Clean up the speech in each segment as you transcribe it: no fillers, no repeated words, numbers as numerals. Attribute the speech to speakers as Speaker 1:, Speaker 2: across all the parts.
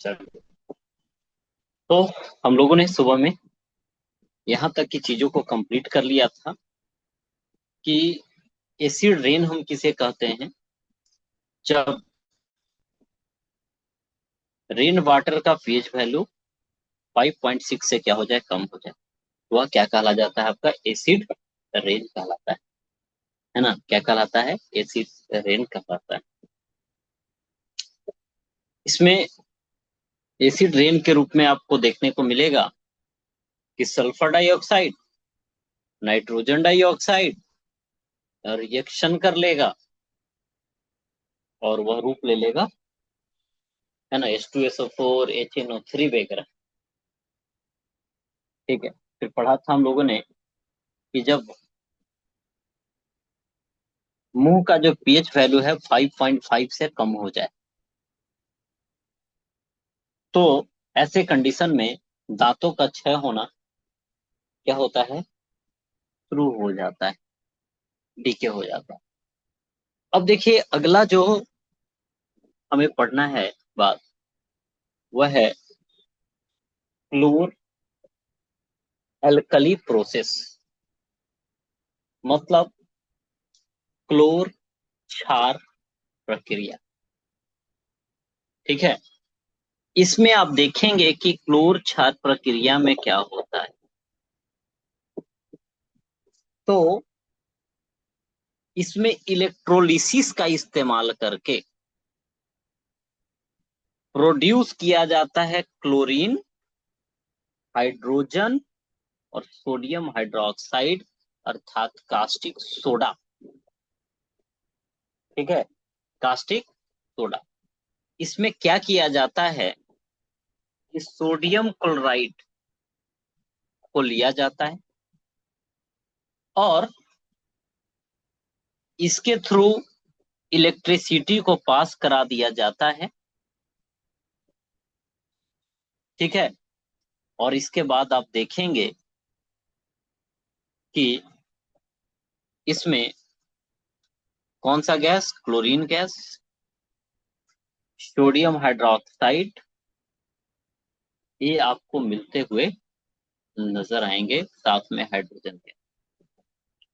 Speaker 1: चलो। तो हम लोगों ने सुबह में यहाँ तक की चीजों को कंप्लीट कर लिया था कि एसिड रेन हम किसे कहते हैं। जब रेन वाटर का पीएच वैल्यू 5.6 से क्या हो जाए, कम हो जाए, तो वह क्या कहला जाता है, आपका एसिड रेन कहलाता है ना। क्या कहलाता है, एसिड रेन कहलाता है। इसमें एसिड रेन के रूप में आपको देखने को मिलेगा कि sulphur dioxide, nitrogen dioxide reaction कर लेगा और वह रूप ले लेगा, है ना, H2SO4 HNO3 वगैरह। ठीक है। फिर पढ़ा था हम लोगों ने कि जब मुंह का जो पीएच वैल्यू है 5.5 से कम हो जाए, तो ऐसे कंडीशन में दांतों का क्षय होना क्या होता है, शुरू हो जाता है, डीके हो जाता है। अब देखिए अगला जो हमें पढ़ना है बात, वह है क्लोर एल्कली प्रोसेस, मतलब क्लोर क्षार प्रक्रिया। ठीक है। इसमें आप देखेंगे कि क्लोर क्षार प्रक्रिया में क्या होता है। तो इसमें इलेक्ट्रोलिसिस का इस्तेमाल करके प्रोड्यूस किया जाता है क्लोरीन, हाइड्रोजन और सोडियम हाइड्रोक्साइड, अर्थात कास्टिक सोडा। ठीक है, कास्टिक सोडा। इसमें क्या किया जाता है, इस सोडियम क्लोराइड को लिया जाता है और इसके थ्रू इलेक्ट्रिसिटी को पास करा दिया जाता है। ठीक है। और इसके बाद आप देखेंगे कि इसमें कौन सा gas, chlorine gas, sodium hydroxide, ये आपको मिलते हुए नजर आएंगे, साथ में हाइड्रोजन गैस।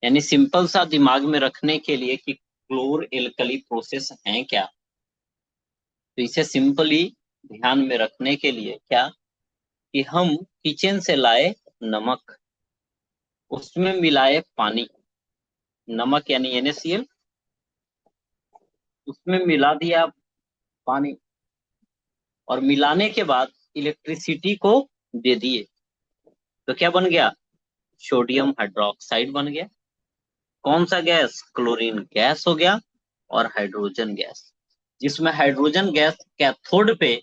Speaker 1: यानी सिंपल सा दिमाग में रखने के लिए कि क्लोर एल्कली प्रोसेस है क्या, तो इसे सिंपली ध्यान में रखने के लिए क्या, कि हम किचन से लाए नमक, उसमें मिलाए पानी, नमक यानी NaCl, उसमें मिला दिया पानी और मिलाने के बाद इलेक्ट्रिसिटी को दे दिए, तो क्या बन गया, सोडियम हाइड्रोक्साइड बन गया। कौन सा गैस, क्लोरीन गैस हो गया और हाइड्रोजन गैस, जिसमें हाइड्रोजन गैस कैथोड पे,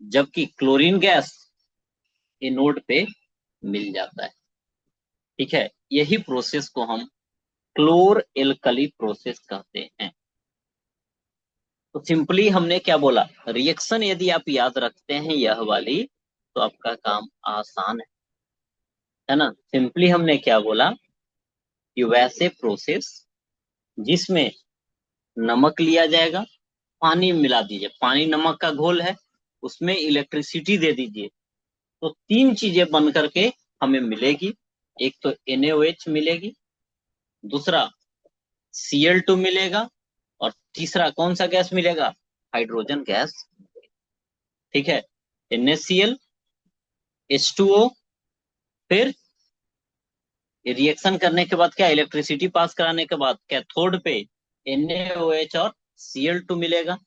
Speaker 1: जबकि क्लोरीन गैस एनोड पे मिल जाता है। ठीक है। यही प्रोसेस को हम क्लोर एल्कली प्रोसेस कहते हैं। तो सिंपली हमने क्या बोला, रिएक्शन यदि आप याद रखते हैं यह वाली, तो आपका काम आसान है ना। सिंपली हमने क्या बोला कि वैसे प्रोसेस जिसमें नमक लिया जाएगा, पानी मिला दीजिए, पानी नमक का घोल है, उसमें इलेक्ट्रिसिटी दे दीजिए, तो तीन चीजें बन करके हमें मिलेगी। एक तो NaOH मिलेगी, दूसरा Cl2 मिलेगा और तीसरा कौन सा गैस मिलेगा, हाइड्रोजन गैस। ठीक है। NaCl, H2O, फिर रिएक्शन करने के बाद क्या, इलेक्ट्रिसिटी पास कराने के बाद कैथोड पे NaOH और Cl2 मिलेगा,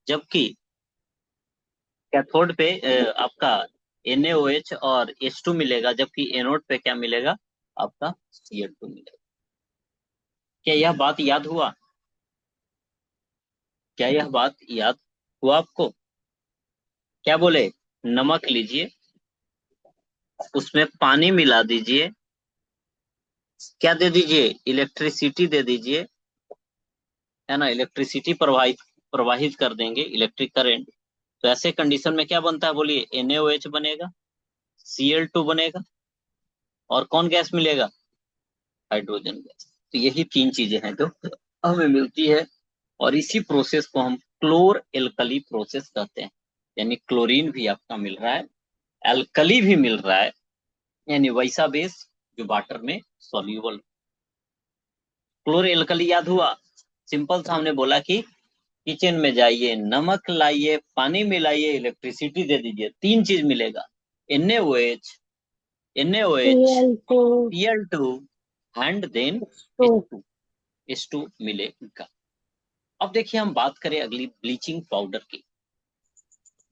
Speaker 1: जबकि कैथोड पे आपका NaOH और H2 मिलेगा, जबकि एनोड पे क्या मिलेगा, आपका Cl2 मिलेगा। क्या यह बात याद हुआ, क्या यह बात याद हुआ आपको। क्या बोले, नमक लीजिए, उसमें पानी मिला दीजिए, क्या दे दीजिए, इलेक्ट्रिसिटी दे दीजिए, है ना, इलेक्ट्रिसिटी प्रवाहित प्रवाहित कर देंगे, इलेक्ट्रिक करंट। तो ऐसे कंडीशन में क्या बनता है, बोलिए, NaOH बनेगा, Cl2 बनेगा और कौन गैस मिलेगा, हाइड्रोजन गैस। तो यही तीन चीजें हैं जो हमें मिलती है और इसी प्रोसेस को हम क्लोर एल्कली प्रोसेस कहते हैं। यानी क्लोरीन भी आपका मिल रहा है, एल्कली भी मिल रहा है, यानी वैसा बेस जो वाटर में सॉल्यूबल। क्लोर एल्कली याद हुआ, सिंपल सा हमने बोला कि किचन में जाइए, नमक लाइए, पानी मिलाइए, इलेक्ट्रिसिटी दे दीजिए, 3 चीज मिलेगा, NaOH,
Speaker 2: Cl2
Speaker 1: Cl2 and then
Speaker 2: H2।
Speaker 1: H2, H2 मिलेगा। अब देखिए हम बात करें अगली ब्लीचिंग पाउडर की।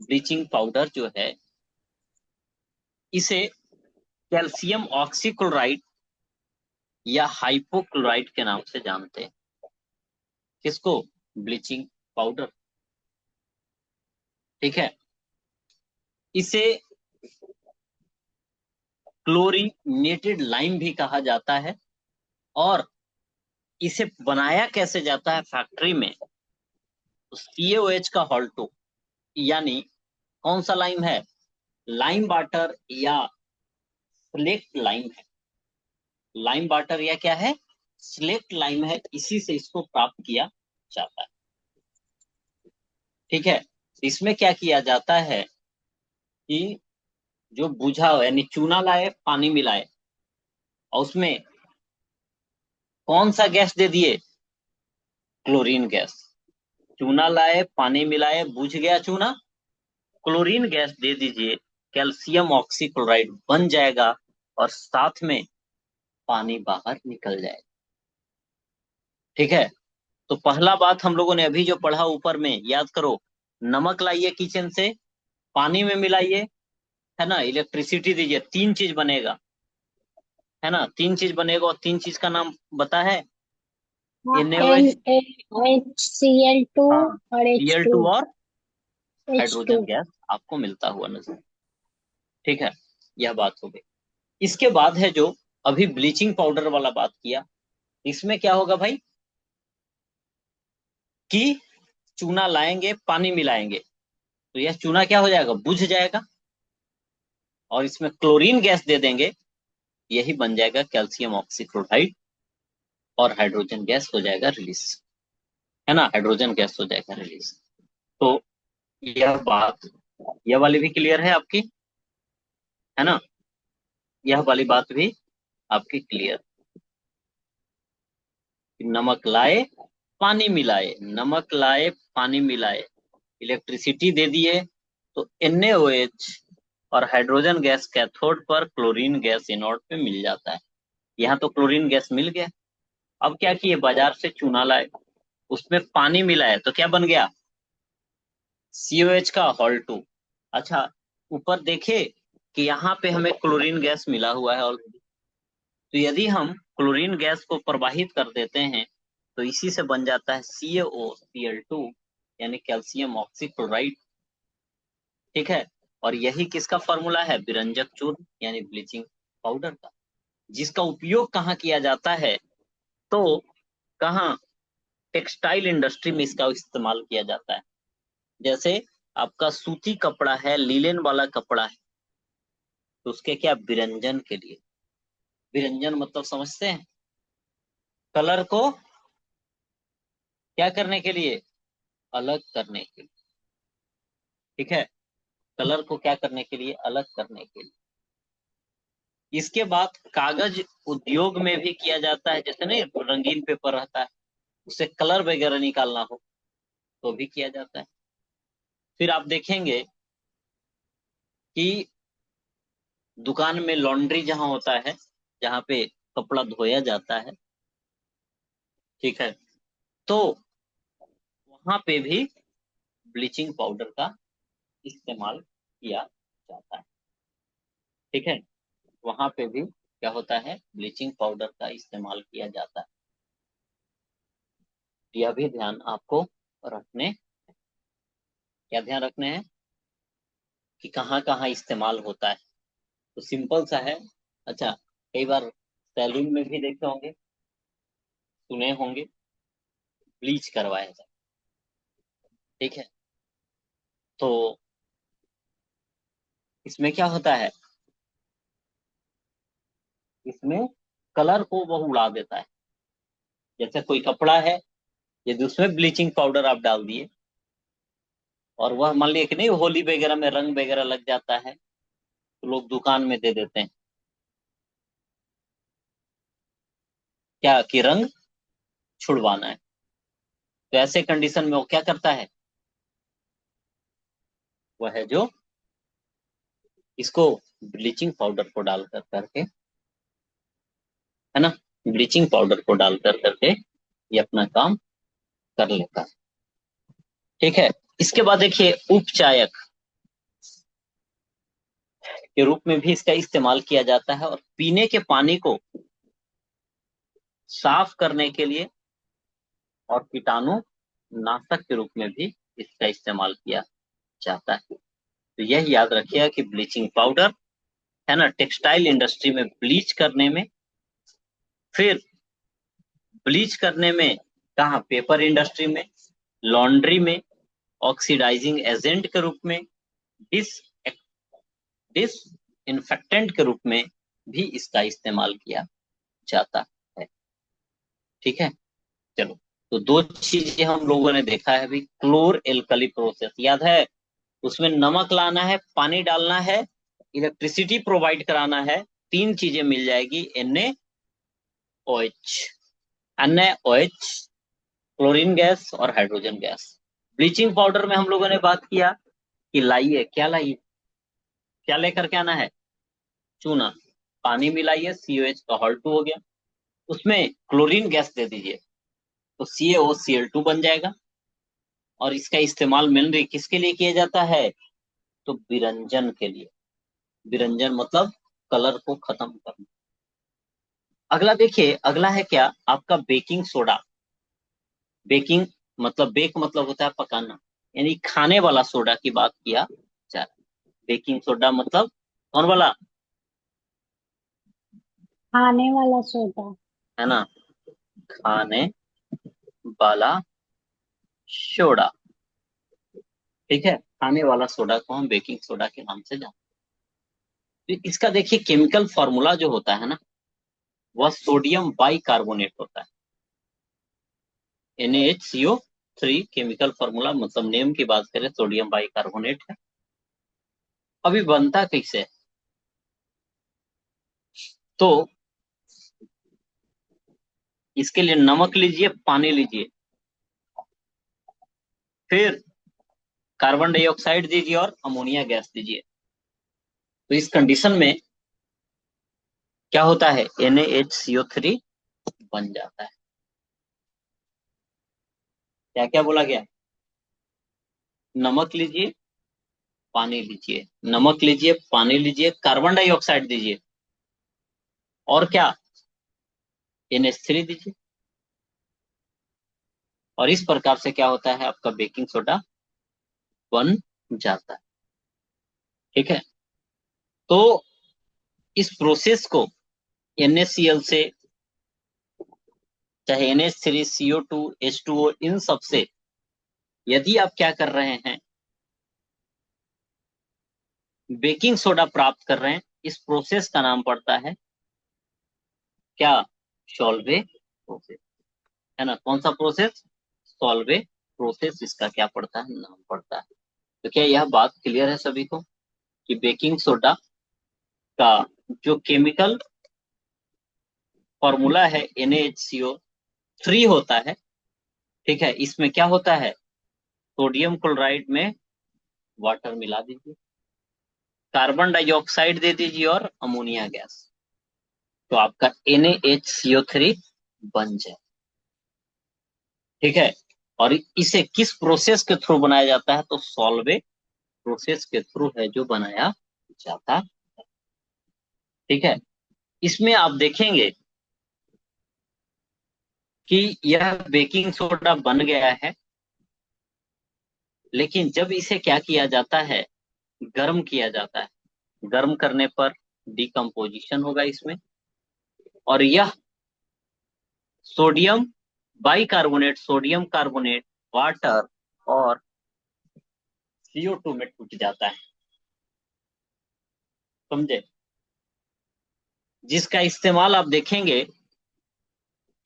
Speaker 1: ब्लीचिंग पाउडर जो है इसे कैल्शियम ऑक्सीक्लोराइड या हाइपोक्लोराइड के नाम से जानते हैं। किसको? Bleaching powder. ठीक है, इसे क्लोरीनेटेड लाइम भी कहा जाता है। और इसे बनाया कैसे जाता है फैक्ट्री में? तो CaOH का हॉल्टो, यानी कौन सा लाइम है? लाइम वाटर या स्लेक्ट लाइम है। लाइम वाटर या क्या है? स्लेक्ट लाइम है, इसी से इसको प्राप्त किया जाता है। ठीक है, इसमें क्या किया जाता है कि जो बुझा हो यानी चूना लाए, पानी मिलाए और उसमें कौन सा गैस दे दिए? Chlorine gas. चूना लाए, पानी मिलाए, बुझ गया चूना, क्लोरीन गैस दे दीजिए, कैल्शियम ऑक्सीक्लोराइड बन जाएगा और साथ में पानी बाहर निकल जाएगा। ठीक है, तो पहला बात हम लोगों ने अभी जो पढ़ा ऊपर में याद करो, नमक लाइए किचन से, पानी में मिलाइए, है ना, इलेक्ट्रिसिटी दीजिए, 3 चीज बनेगा, है ना, 3 चीज बनेगा। और 3 चीज का नाम बता है?
Speaker 2: हाँ,
Speaker 1: NaOH,
Speaker 2: NaHCl2
Speaker 1: हाँ,
Speaker 2: और H2।
Speaker 1: Cl2 और
Speaker 2: H2।
Speaker 1: हाइड्रोजन गैस आपको मिलता हुआ नजर। ठीक है, यह बात हो गई। इसके बाद है जो अभी ब्लीचिंग पाउडर वाला बात किया, इसमें क्या होगा भाई कि चूना लाएंगे, पानी मिलाएंगे, तो यह चूना क्या हो जाएगा? बुझ जाएगा, और इसमें क्लोरीन गैस दे देंगे, यही बन जाएगा कैल्शियम ऑक्सीक्लोराइड, और हाइड्रोजन गैस हो जाएगा रिलीज, है ना, हाइड्रोजन गैस हो जाएगा रिलीज। तो यह बात, यह वाली भी क्लियर है आपकी, है ना, यह वाली बात भी आपकी क्लियर। नमक लाए, पानी मिलाए, नमक लाए, पानी मिलाए, इलेक्ट्रिसिटी दे दिए, तो NaOH और हाइड्रोजन गैस कैथोड पर, क्लोरीन गैस एनोड पे मिल जाता है। यहाँ तो क्लोरीन गैस मिल गया। अब क्या किए? बाजार से चूना लाए, उसमें पानी मिलाए, तो क्या बन गया? COH का हॉल्टो। अच्छा, ऊपर देखे कि यहाँ पे हमें क्लोरीन गैस मिला हुआ है ऑलरेडी, तो यदि हम क्लोरीन गैस को प्रवाहित कर देते हैं तो इसी से बन जाता है CaOCl2, यानी कैल्शियम ऑक्सीक्लोराइड। ठीक है, और यही किसका फॉर्मूला है? विरंजक चूर्ण यानी ब्लीचिंग पाउडर का, जिसका उपयोग कहाँ किया जाता है? तो कहाँ? टेक्सटाइल इंडस्ट्री में इसका इस्तेमाल किया जाता है। जैसे आपका सूती कपड़ा है, लीलन वाला कपड़ा है, तो उसके क्या विरंजन के लिए, विरंजन मतलब समझते हैं? कलर को क्या करने के लिए? अलग करने के लिए। ठीक है, कलर को क्या करने के लिए? अलग करने के लिए। इसके बाद कागज उद्योग में भी किया जाता है, जैसे नहीं रंगीन पेपर रहता है, उससे कलर वगैरह निकालना हो तो भी किया जाता है। फिर आप देखेंगे कि दुकान में लॉन्ड्री जहां होता है, जहां पे कपड़ा धोया जाता है, ठीक है, तो वहां पे भी ब्लीचिंग पाउडर का इस्तेमाल किया जाता है। ठीक है, वहां पे भी क्या होता है? ब्लीचिंग पाउडर का इस्तेमाल किया जाता है। यह भी ध्यान आपको रखने, क्या ध्यान रखने हैं कि कहाँ कहाँ इस्तेमाल होता है। तो सिंपल सा है। अच्छा, कई बार सैलून में भी देखे होंगे, सुने होंगे, ब्लीच करवाया जाए। ठीक है, तो इसमें क्या होता है? इसमें कलर को वो उड़ा देता है। जैसे कोई कपड़ा है, यदि उसमें ब्लीचिंग पाउडर आप डाल दिए और वह मान लिया कि नहीं, होली वगैरह में रंग वगैरह लग जाता है तो लोग दुकान में दे देते हैं क्या, कि रंग छुड़वाना है। तो ऐसे कंडीशन में वो क्या करता है, वह है जो इसको ब्लीचिंग पाउडर को डाल करके, है ना, ब्लीचिंग पाउडर को डाल करके ये अपना काम कर लेता है। ठीक है। इसके बाद देखिए, उपचायक के रूप में भी इसका इस्तेमाल किया जाता है, और पीने के पानी को साफ करने के लिए और कीटाणु नाशक के रूप में भी इसका इस्तेमाल किया जाता है। तो यह याद रखिएगा कि ब्लीचिंग पाउडर, है ना, टेक्सटाइल इंडस्ट्री में ब्लीच करने में, फिर ब्लीच करने में कहा, पेपर इंडस्ट्री में, लॉन्ड्री में, ऑक्सीडाइजिंग एजेंट के रूप में, डिस डिस इन्फेक्टेंट के रूप में भी इसका इस्तेमाल किया जाता है। ठीक है। चलो, तो दो चीजें हम लोगों ने देखा है अभी। क्लोर एल्कली प्रोसेस याद है, उसमें नमक लाना है, पानी डालना है, इलेक्ट्रिसिटी प्रोवाइड कराना है, तीन चीजें मिल जाएगी, NaOH, NaOH, क्लोरीन गैस और हाइड्रोजन गैस। ब्लीचिंग पाउडर में हम लोगों ने बात किया कि लाइए, क्या लाइए, क्या लेकर के आना है, चूना, पानी मिलाइए, COH का Hal2 हो गया, उसमें क्लोरीन गैस दे दीजिए तो CaOCl2 बन जाएगा। और इसका इस्तेमाल मेनली किसके लिए किया जाता है, तो विरंजन के लिए। विरंजन मतलब कलर को खत्म करना। अगला देखिए, अगला है क्या, आपका बेकिंग सोडा। बेकिंग मतलब, बेक मतलब होता है पकाना, यानी खाने वाला सोडा की बात किया जा रहा है। बेकिंग सोडा मतलब कौन वाला,
Speaker 2: खाने वाला सोडा।
Speaker 1: है ना, खाने वाला सोडा। ठीक है, खाने वाला सोडा को हम बेकिंग सोडा के नाम से जानते हैं। तो इसका देखिए केमिकल फॉर्मूला जो होता है ना, वह सोडियम बाई कार्बोनेट होता है, NaHCO3। केमिकल फॉर्मूला मतलब नेम की बात करें, सोडियम बाई कार्बोनेट है। अभी बनता कैसे है? तो इसके लिए नमक लीजिए, पानी लीजिए, फिर कार्बन डाइऑक्साइड दीजिए और अमोनिया गैस दीजिए। तो इस कंडीशन में क्या होता है, NaHCO3 बन जाता है। क्या क्या बोला गया, नमक लीजिए, पानी लीजिए, नमक लीजिए, पानी लीजिए, कार्बन डाइऑक्साइड दीजिए, और क्या, NH3 दीजिए। और इस प्रकार से क्या होता है, आपका बेकिंग सोडा बन जाता है। ठीक है। तो इस प्रोसेस को NaCl से, चाहे NH3, CO2, H2O, इन सब से यदि आप क्या कर रहे हैं, बेकिंग सोडा प्राप्त कर रहे हैं, इस प्रोसेस का नाम पड़ता है क्या, सॉल्वे प्रोसेस, है ना। कौन सा प्रोसेस, सॉल्वे प्रोसेस, इसका क्या पड़ता है, नाम पड़ता है। तो क्या यह बात क्लियर है सभी को, कि बेकिंग सोडा का जो केमिकल फॉर्मूला है NaHCO3 होता है। ठीक है, इसमें क्या होता है, सोडियम क्लोराइड में वाटर मिला दीजिए, कार्बन डाइऑक्साइड दे दीजिए और अमोनिया गैस, तो आपका NaHCO3 बन जाए। ठीक है। और इसे किस प्रोसेस के थ्रू बनाया जाता है, तो सॉल्वे प्रोसेस के थ्रू है जो बनाया जाता है। ठीक है। इसमें आप देखेंगे कि यह बेकिंग सोडा बन गया है, लेकिन जब इसे क्या किया जाता है, गर्म किया जाता है, गर्म करने पर डिकम्पोजिशन होगा इसमें, और यह sodium bicarbonate, sodium carbonate, water और CO2 में टूट जाता है। समझे, जिसका इस्तेमाल आप देखेंगे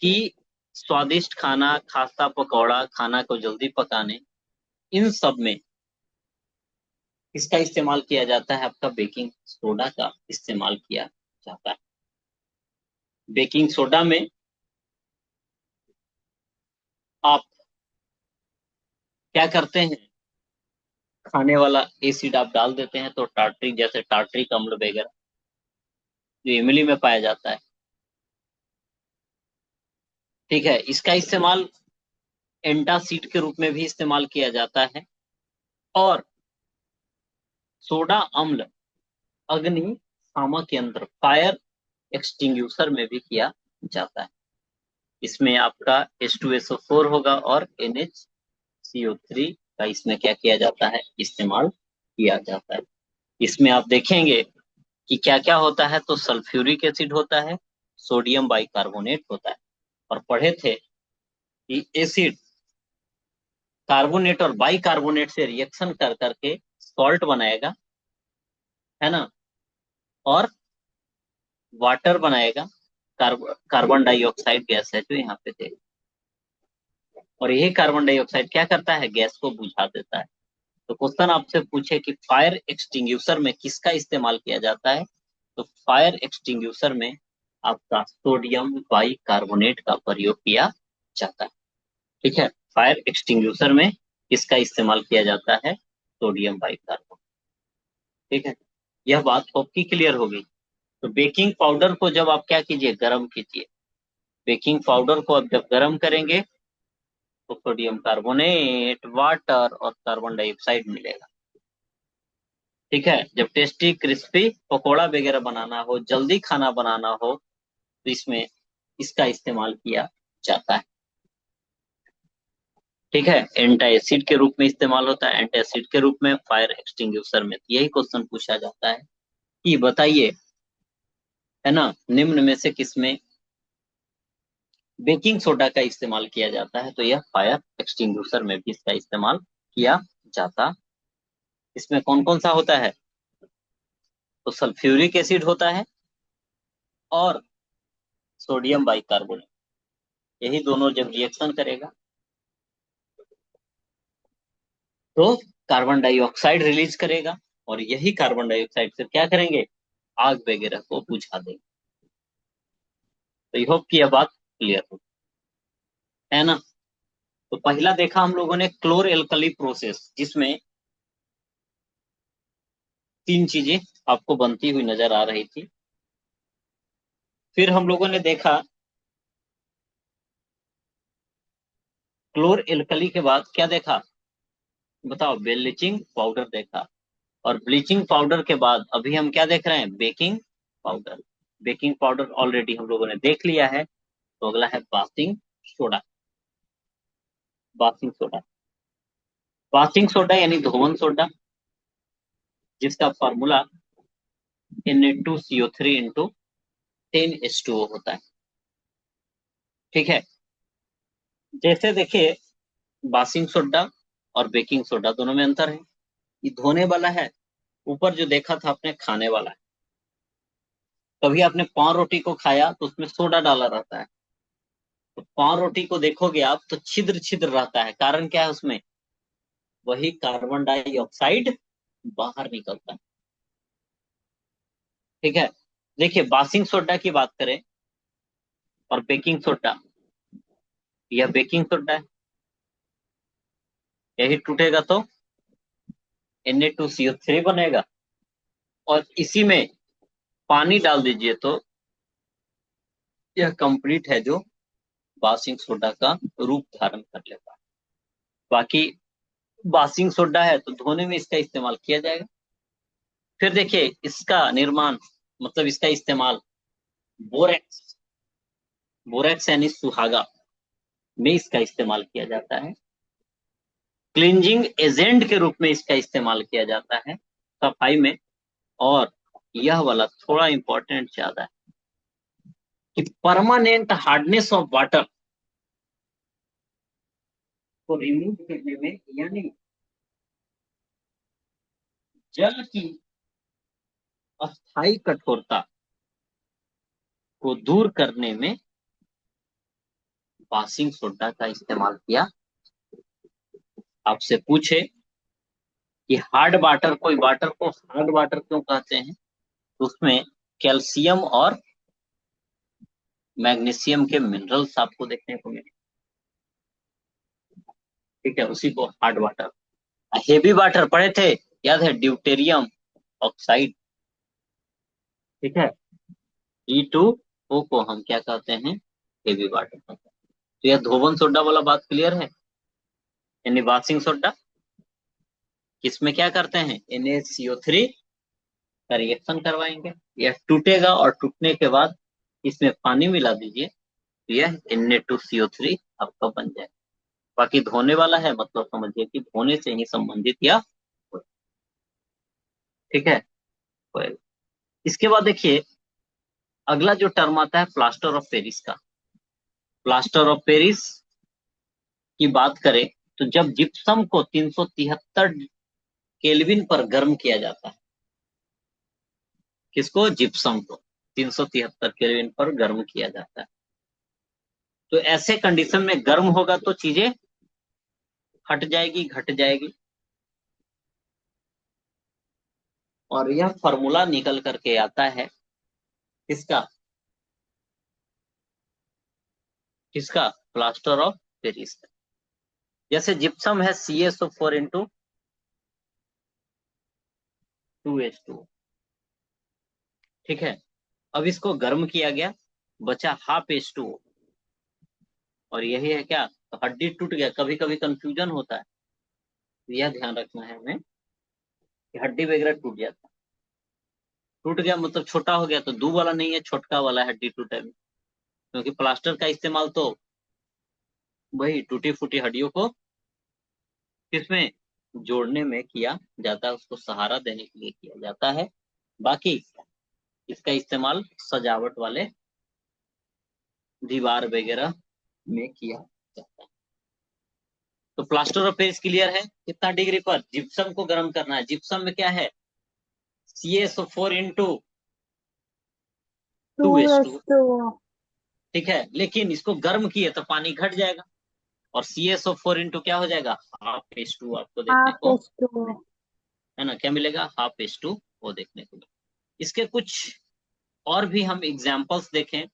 Speaker 1: कि स्वादिष्ट खाना, खास्ता, पकौड़ा, खाना को जल्दी पकाने, इन सब में किसका इस्तेमाल किया जाता है? आपका बेकिंग सोडा का इस्तेमाल किया जाता है। बेकिंग सोडा में आप क्या करते हैं, खाने वाला एसिड आप डाल देते हैं तो टार्ट्रिक, जैसे टार्ट्रिक अम्ल वगैरह जो इमली में पाया जाता है, ठीक है, इसका इस्तेमाल एंटासिड के रूप में भी इस्तेमाल किया जाता है। और सोडा अम्ल अग्नि शामक यंत्र, फायर एक्सटिंग्यूशर में भी किया जाता है। इसमें आपका H2SO4 होगा और NHCO3 का इसमें क्या किया जाता है, इस्तेमाल किया जाता है। इसमें आप देखेंगे कि क्या क्या होता है, तो सल्फ्यूरिक एसिड होता है, सोडियम बाइकार्बोनेट होता है। और पढ़े थे कि एसिड कार्बोनेट और बाइकार्बोनेट से रिएक्शन कर करके सॉल्ट बनाएगा, है ना, और वाटर बनाएगा। कार्बन डाइऑक्साइड गैस है जो यहाँ पे थे, और यही कार्बन डाइऑक्साइड क्या करता है, गैस को बुझा देता है। तो क्वेश्चन आपसे पूछे कि फायर एक्सटिंग्यूशर में किसका इस्तेमाल किया जाता है, तो फायर एक्सटिंग्यूशर में आपका सोडियम बाइकार्बोनेट का प्रयोग किया जाता है। ठीक है, फायर एक्सटिंग्यूशर में किसका इस्तेमाल किया जाता है, सोडियम बाइकार्बोनेट। ठीक है, यह बात आपकी क्लियर हो गई। तो बेकिंग पाउडर को जब आप क्या कीजिए, गर्म कीजिए। बेकिंग पाउडर को अब जब गर्म करेंगे तो सोडियम कार्बोनेट, वाटर और कार्बन डाइऑक्साइड मिलेगा। ठीक है, जब टेस्टी क्रिस्पी पकोड़ा वगैरह बनाना हो, जल्दी खाना बनाना हो, तो इसमें इसका इस्तेमाल किया जाता है। ठीक है, एंटी एसिड के रूप में इस्तेमाल होता है, एंटी एसिड के रूप में, फायर एक्सटिंग्विशर में। यही क्वेश्चन पूछा जाता है कि बताइए, है ना, निम्न में से किसमें बेकिंग सोडा का इस्तेमाल किया जाता है, तो यह फायर एक्सटिंग्विशर में भी इसका इस्तेमाल किया जाता। इसमें कौन कौन सा होता है, तो सल्फ्यूरिक एसिड होता है और सोडियम बाइकार्बोनेट, यही दोनों जब रिएक्शन करेगा तो कार्बन डाइऑक्साइड रिलीज करेगा, और यही कार्बन डाइऑक्साइड से क्या करेंगे, आग वगैरह को बुझा देंगे। तो आई होप कि यह बात क्लियर हो, है ना। तो पहला देखा हम लोगों ने क्लोर एल्कली प्रोसेस, जिसमें तीन चीजें आपको बनती हुई नजर आ रही थी। फिर हम लोगों ने देखा क्लोर एल्कली के बाद क्या देखा, बताओ, ब्लीचिंग पाउडर देखा। और ब्लीचिंग पाउडर के बाद अभी हम क्या देख रहे हैं, baking powder. Baking powder already हम लोगों ने देख लिया है, तो अगला है bathing soda. Bathing soda, bathing soda यानी धोवन सोडा, जिसका फॉर्मूला Na2CO3 इंटू 10H2O होता है। ठीक है, जैसे देखिए, बाथिंग सोडा और बेकिंग सोडा दोनों में अंतर है। ये धोने वाला है, ऊपर जो देखा था आपने खाने वाला है। कभी आपने पाव रोटी को खाया तो उसमें सोडा डाला रहता है, तो पाव रोटी को देखोगे आप तो छिद्र छिद्र रहता है, कारण क्या है उसमें, वही कार्बन डाइऑक्साइड बाहर निकलता है। ठीक है, देखिए, बाथिंग सोडा की बात करें और बेकिंग सोडा, यह बेकिंग सोडा है, यही टूटेगा तो Na2CO3 बनेगा, और इसी में पानी डाल दीजिए तो यह कंप्लीट है जो बाथिंग सोडा का रूप धारण कर लेता है। बाकी बाथिंग सोडा है तो धोने में इसका इस्तेमाल किया जाएगा। फिर देखिए, इसका निर्माण, मतलब इसका इस्तेमाल बोरेक्स, बोरेक्स यानी सुहागा में इसका इस्तेमाल किया जाता है। क्लींजिंग एजेंट के रूप में इसका इस्तेमाल किया जाता है सफाई में। और यह वाला थोड़ा इंपॉर्टेंट ज्यादा है कि परमानेंट हार्डनेस ऑफ वाटर को रिमूव करने में, यानी जल की अस्थायी कठोरता को दूर करने में बाथिंग सोडा का इस्तेमाल किया। आपसे पूछे कि हार्ड वाटर, कोई वाटर को हार्ड वाटर क्यों कहते हैं, तो उसमें कैल्शियम और मैग्नीशियम के मिनरल्स आपको देखने को मिले। ठीक है, उसी को हार्ड वाटर। हेवी वाटर पढ़े थे, याद है, ड्यूटेरियम ऑक्साइड। ठीक है, E2O को हम क्या कहते हैं, हेवी वाटर कहते हैं। तो यह धोवन सोडा वाला बात क्लियर है, यानी वाशिंग सोडा किसमें क्या करते हैं, NaCO3 का रिएक्शन करवाएंगे, यह टूटेगा और टूटने के बाद इसमें पानी मिला दीजिए, तो यह Na2CO3 आपका बन जाए। बाकी धोने वाला है, मतलब समझिए कि धोने से ही संबंधित या, ठीक है। इसके बाद देखिए अगला जो टर्म आता है प्लास्टर ऑफ पेरिस का। प्लास्टर ऑफ पेरिस की बात करें तो जब जिप्सम को 373 केल्विन पर गर्म किया जाता है, किसको, जिप्सम को 373 केल्विन पर गर्म किया जाता है, तो ऐसे कंडीशन में गर्म होगा तो चीजें हट जाएगी, घट जाएगी, और यह फॉर्मूला निकल करके आता है किसका, किसका, प्लास्टर ऑफ पेरिस का। जैसे जिप्सम है CaSO4 इंटू 2H2। ठीक है, अब इसको गर्म किया गया, बचा हाफ H2O, और यही है क्या, तो हड्डी टूट गया। कभी कभी कंफ्यूजन होता है, तो यह ध्यान रखना है हमें कि हड्डी वगैरह टूट जाता है। टूट गया मतलब छोटा हो गया, तो दू वाला नहीं है, छोटका वाला हड्डी टूटे में, क्योंकि प्लास्टर का इस्तेमाल तो वही टूटी फूटी हड्डियों को किसमें, जोड़ने में किया जाता है, उसको सहारा देने के लिए किया जाता है। बाकी इसका इस्तेमाल सजावट वाले दीवार वगैरह में किया जाता है। तो प्लास्टर ऑफ पेरिस क्लियर है, कितना डिग्री पर, जिप्सम को गर्म करना है। जिप्सम में क्या है, CaSO4 इंटू 2H2।
Speaker 2: 2H2O।
Speaker 1: ठीक है, लेकिन इसको गर्म किए तो पानी घट जाएगा, और CaSO4 इंटू क्या हो जाएगा, हाफ H2 आपको देखने
Speaker 2: हाफ
Speaker 1: को,
Speaker 2: H2O।
Speaker 1: है ना, क्या मिलेगा, हाफ H2 वो देखने को मिलेगा। इसके कुछ और भी हम एग्जाम्पल्स देखें,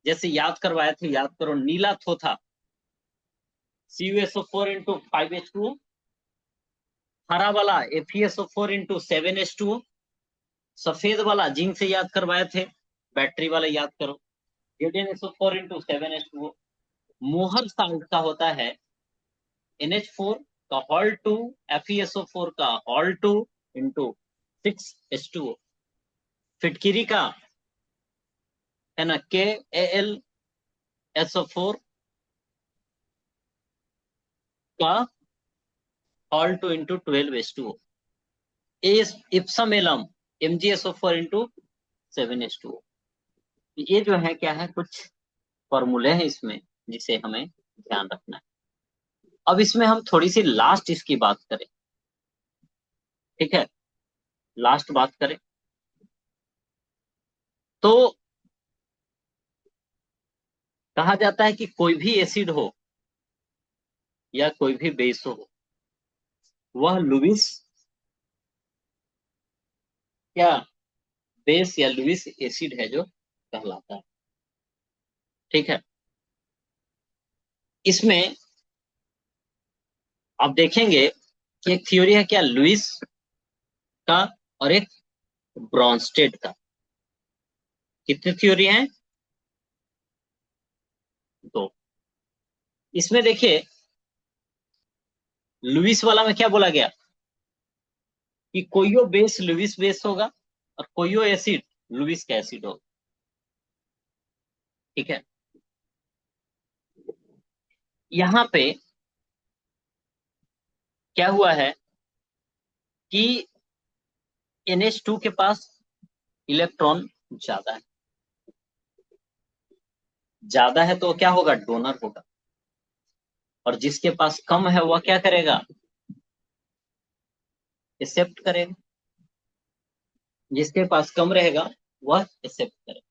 Speaker 1: जैसे याद करवाए थे, याद करो, नीला थोथा CuSO4 इंटू 5H2O, हरा वाला FeSO4 इंटू 7H2O, सफेद वाला जिंक से याद करवाए थे, बैटरी वाला याद करो, ZnSO4 इंटू 7H2O। मोहर साल्ट का होता है NH4 का हॉल 2, FeSO4 का हॉल 2 इंटू 6H2O। फिटकिरी का है ना, KAlSO4 का whole 2 into 12H2O। Epsom alum MgSO4 into 7H2O। ये जो है क्या है, कुछ फॉर्मूले हैं इसमें जिसे हमें ध्यान रखना है। अब इसमें हम थोड़ी सी लास्ट इसकी बात करें, ठीक है, लास्ट बात करें तो कहा जाता है कि कोई भी एसिड हो या कोई भी बेस हो, वह लुईस क्या, बेस या लुईस एसिड है जो कहलाता है। ठीक है, इसमें आप देखेंगे कि एक थ्योरी है क्या, लुईस का और एक ब्रॉन्स्टेड का। कितनी थ्योरी है, दो। इसमें देखिए लुईस वाला में क्या बोला गया कि कोईयो बेस लुईस बेस होगा और कोईयो एसिड लुईस का एसिड होगा। ठीक है, यहां पे क्या हुआ है कि NH2 के पास इलेक्ट्रॉन ज्यादा है, ज्यादा है तो क्या होगा, डोनर होगा, और जिसके पास कम है वह क्या करेगा, एक्सेप्ट करेगा। जिसके पास कम रहेगा वह एक्सेप्ट करेगा।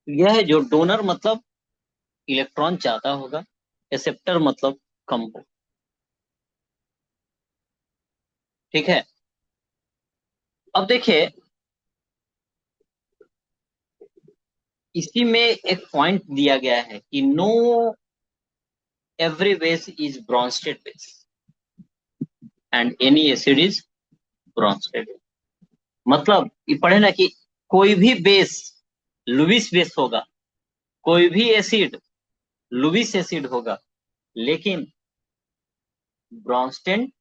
Speaker 1: यह है जो डोनर मतलब इलेक्ट्रॉन ज्यादा होगा, एक्सेप्टर मतलब कम होगा। ठीक है। अब देखिए, इसी में एक पॉइंट दिया गया है कि know every base is Brønsted base and any acid is Brønsted. मतलब ये पढ़े ना कि कोई भी बेस लुईस बेस होगा, कोई भी एसिड लुईस एसिड होगा, लेकिन ब्रॉन्स्टेड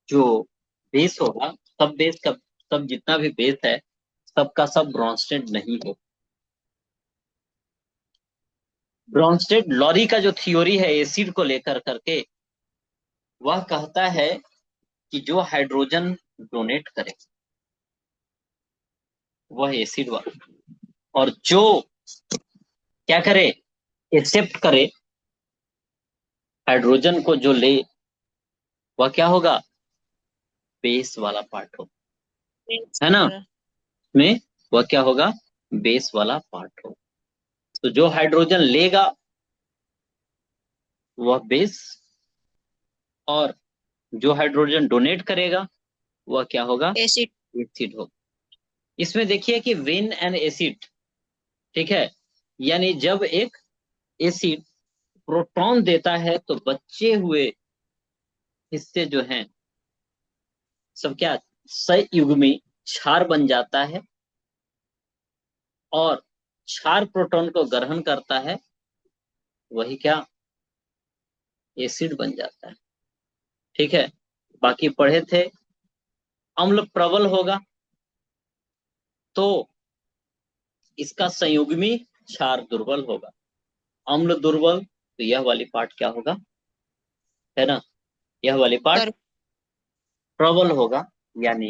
Speaker 1: जो बेस होगा, सब बेस का, सब जितना भी बेस है सबका सब ब्रॉन्स्टेड नहीं हो। ब्रॉन्स्टेड लॉरी का जो थ्योरी है एसिड को लेकर करके, वह कहता है कि जो हाइड्रोजन डोनेट करे वह एसिड वाला, और जो क्या करे, एक्सेप्ट करे, हाइड्रोजन को जो ले, वह क्या होगा, बेस वाला पार्ट हो, है ना, में वह क्या होगा, बेस वाला पार्ट हो। तो जो हाइड्रोजन लेगा वह बेस, और जो हाइड्रोजन डोनेट करेगा वह क्या होगा,
Speaker 3: एसिड।
Speaker 1: एसिड होगा। इसमें देखिए कि वेन एन एसिड, ठीक है, यानी जब एक एसिड प्रोटॉन देता है तो बचे हुए हिस्से जो हैं सब क्या, संयुग्मी क्षार बन जाता है, और क्षार प्रोटॉन को ग्रहण करता है, वही क्या, एसिड बन जाता है। ठीक है। बाकी पढ़े थे, अम्ल प्रबल होगा तो इसका संयुग्मी क्षार दुर्बल होगा, अम्ल दुर्बल तो यह वाली पार्ट क्या होगा, है ना, यह वाली पार्ट प्रबल होगा, यानी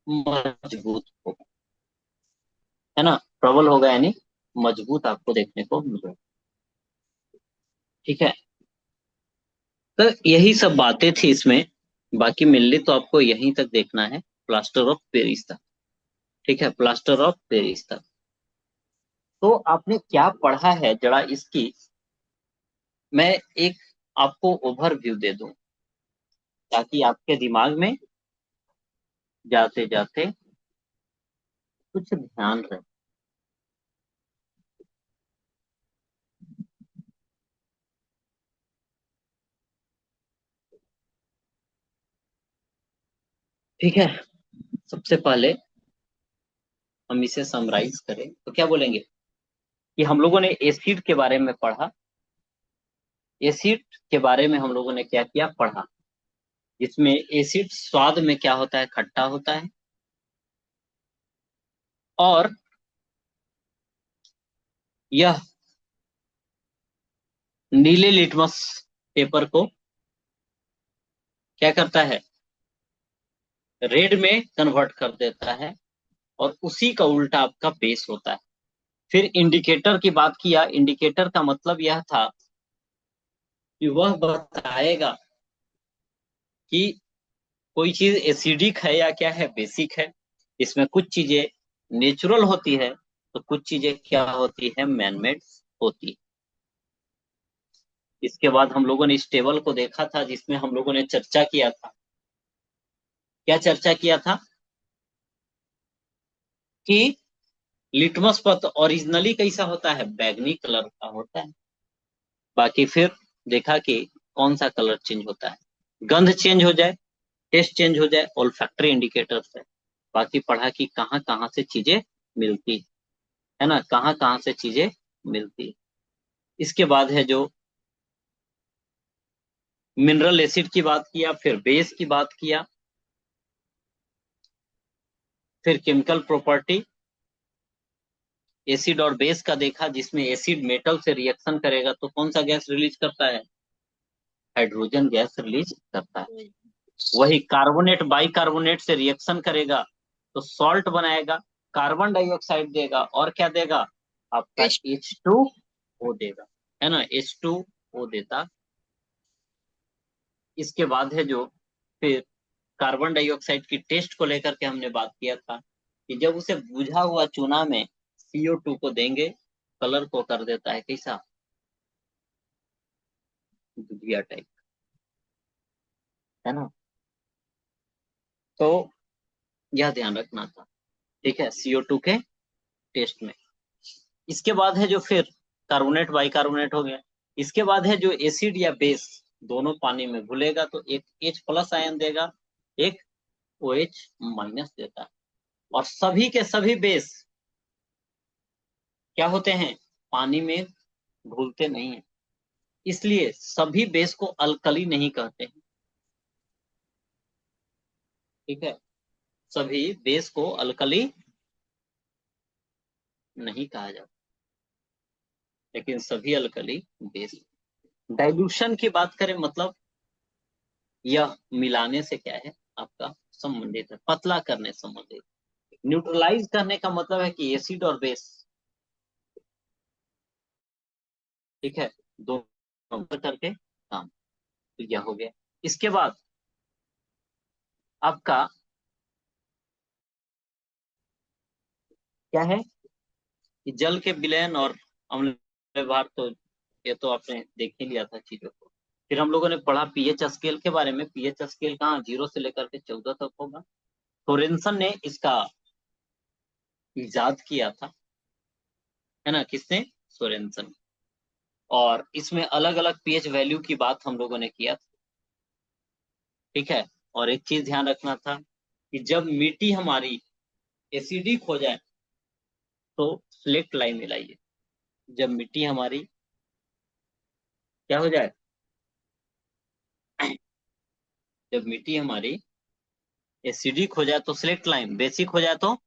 Speaker 1: मजबूत होगा, है ना, प्रबल होगा यानी मजबूत आपको देखने को मिलेगा। ठीक है। तो यही सब बातें थी इसमें, बाकी मिलने तो आपको यहीं तक देखना है, प्लास्टर ऑफ पेरिस तक। ठीक है, प्लास्टर ऑफ पेरिस तक। तो आपने क्या पढ़ा है जरा इसकी मैं एक आपको ओवरव्यू दे दूं, ताकि आपके दिमाग में जाते जाते कुछ ध्यान रहे। ठीक है। सबसे पहले हम इसे समराइज करें तो क्या बोलेंगे कि हम लोगों ने एसिड के बारे में पढ़ा, एसिड के बारे में हम लोगों ने क्या किया, पढ़ा, जिसमें एसिड स्वाद में क्या होता है, खट्टा होता है, और यह नीले लिटमस पेपर को क्या करता है, रेड में कन्वर्ट कर देता है, और उसी का उल्टा आपका बेस होता है। फिर इंडिकेटर की बात किया, इंडिकेटर का मतलब यह था कि वह बताएगा कि कोई चीज एसिडिक है या क्या है, बेसिक है। इसमें कुछ चीजें नेचुरल होती है तो कुछ चीजें क्या होती है, मैनमेड होती है। इसके बाद हम लोगों ने इस टेबल को देखा था जिसमें हम लोगों ने चर्चा किया था, क्या चर्चा किया था कि लिटमस पत्र ओरिजिनली कैसा होता है, बैगनी कलर का होता है। बाकी फिर देखा कि कौन सा कलर चेंज होता है, गंध चेंज हो जाए, टेस्ट चेंज हो जाए, ओल्फैक्टरी इंडिकेटर्स है। बाकी पढ़ा कि कहाँ कहाँ से चीजें मिलती है ना, कहाँ कहाँ से चीजें मिलती है। इसके बाद है जो मिनरल एसिड की बात किया, फिर बेस की बात किया, फिर केमिकल प्रॉपर्टी एसिड और बेस का देखा, जिसमें एसिड मेटल से रिएक्शन करेगा तो कौन सा गैस रिलीज करता है, हाइड्रोजन गैस रिलीज करता है। वही कार्बोनेट बाइकार्बोनेट से रिएक्शन करेगा तो सॉल्ट बनाएगा, कार्बन डाइऑक्साइड देगा, और क्या देगा, आपका H2O देगा, है ना, H2O देता। इसके बाद है जो फिर कार्बन डाइऑक्साइड की टेस्ट को लेकर के हमने बात किया था कि जब उसे बुझा हुआ चूना में CO2 को देंगे, कलर को कर देता है कैसा, दुधिया टाइप। है ना। तो यह ध्यान रखना था, ठीक है, CO2 के टेस्ट में। इसके बाद है जो फिर कार्बोनेट बाइकार्बोनेट हो गया। इसके बाद है जो एसिड या बेस दोनों पानी में घुलेगा तो एक H+ आयन देगा, एक OH- देता है। और सभी के सभी बेस क्या होते हैं, पानी में घुलते नहीं है, इसलिए सभी बेस को अल्कली नहीं कहते हैं, ठीक है। सभी बेस को अल्कली नहीं कहा जाता, लेकिन सभी अल्कली बेस। डाइल्यूशन की बात करें, मतलब यह मिलाने से क्या है आपका संबंधित है, पतला करने से संबंधित। न्यूट्रलाइज करने का मतलब है कि एसिड और बेस, ठीक है, दोनों करके काम। तो यह हो गया। इसके बाद आपका क्या है कि जल के विलयन और अम्ल व्यवहार, तो ये तो आपने देख ही लिया था चीजों को। फिर हम लोगों ने पढ़ा पीएच स्केल के बारे में। पीएच स्केल कहाँ 0 से लेकर के 14 तक होगा। सोरेनसन ने इसका इजाद किया था, है ना, किसने, सोरेनसन। और इसमें अलग अलग पीएच वैल्यू की बात हम लोगों ने किया था, ठीक है। और एक चीज ध्यान रखना था कि जब मिट्टी हमारी एसिडिक हो जाए तो सिलेक्ट लाइन मिलाइए। जब मिट्टी हमारी क्या हो जाए, जब मिट्टी हमारी एसिडिक हो जाए तो सिलेक्ट लाइन, बेसिक हो जाए तो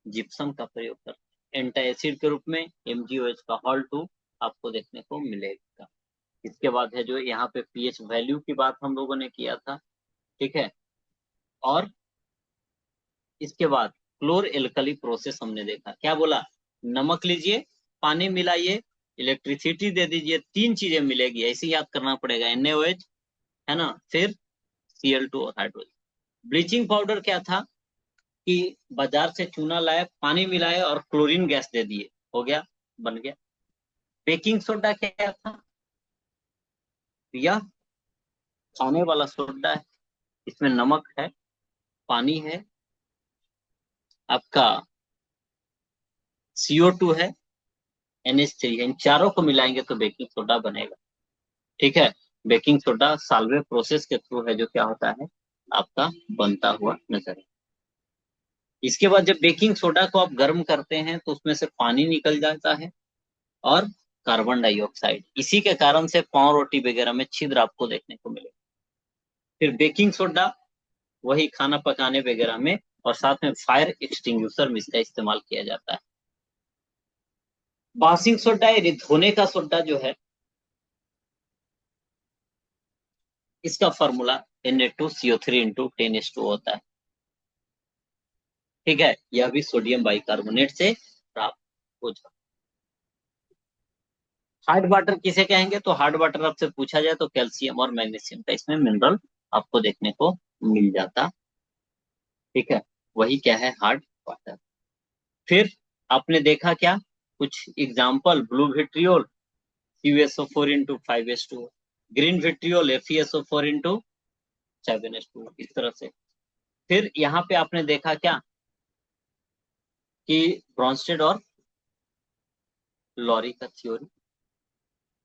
Speaker 1: जिप्सम का प्रयोग करते हैं। एंटी एसिड के रूप में MgOH का Hal2 आपको देखने को मिलेगा। इसके बाद है जो यहाँ पे पीएच वैल्यू की बात हम लोगों ने किया था, ठीक है। और इसके बाद क्लोर एल्कली प्रोसेस हमने देखा, क्या बोला, नमक लीजिए, पानी मिलाइए, इलेक्ट्रिसिटी दे दीजिए, 3 चीजें मिलेगी, ऐसे याद करना पड़ेगा, NaOH, है ना, फिर Cl2 और हाइड्रोजन। ब्लीचिंग पाउडर क्या था कि बाजार से चूना लाए, पानी मिलाए और क्लोरीन गैस दे दिए, हो गया, बन गया। बेकिंग सोडा क्या था, यह खाने वाला सोडा है, इसमें नमक है, पानी है, आपका CO2 है, NH3 है, इन चारों को मिलाएंगे तो बेकिंग सोडा बनेगा, ठीक है। बेकिंग सोडा साल्वे प्रोसेस के थ्रू है जो क्या होता है आपका बनता हुआ नजर है। इसके बाद जब बेकिंग सोडा को आप गर्म करते हैं तो उसमें से पानी निकल जाता है और कार्बन डाइऑक्साइड, इसी के कारण से पाव रोटी वगैरह में छिद्र आपको देखने को मिलेगा। फिर बेकिंग सोडा वही खाना पकाने वगैरह में और साथ में फायर एक्सटिंग्विशर में इसका इस्तेमाल किया जाता है। वॉशिंग सोडा यानी धोने का सोडा जो है, इसका फॉर्मूला Na2CO3 × 10H2 होता है, ठीक है। यह भी सोडियम बाइकार्बोनेट से प्राप्त हो जाता है। हार्ड वाटर किसे कहेंगे, तो हार्ड वाटर आपसे पूछा जाए तो कैल्शियम और मैग्नीशियम का इसमें मिनरल आपको देखने को मिल जाता, ठीक है। वही क्या है, हार्ड वाटर। फिर आपने देखा क्या, कुछ example, blue vitriol CuSO4 × 5H2, green vitriol FeSO4 × 7H2, इस तरह से। फिर यहाँ पे आपने देखा क्या कि ब्रॉन्स्टेड और लॉरी का थ्योरी,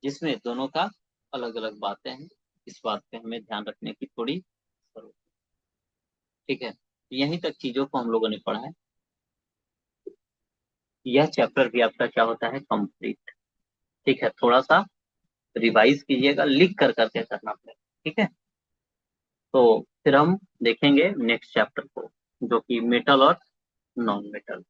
Speaker 1: जिसमें दोनों का अलग अलग बातें हैं, इस बात पे हमें ध्यान रखने की थोड़ी जरूरत है, ठीक है। यहीं तक चीजों को हम लोगों ने पढ़ा है। यह चैप्टर भी आपका क्या होता है, कंप्लीट, ठीक है। थोड़ा सा रिवाइज कीजिएगा, लिख कर करके करना पड़ेगा, ठीक है। तो फिर हम देखेंगे नेक्स्ट चैप्टर को, जो कि मेटल और नॉन मेटल।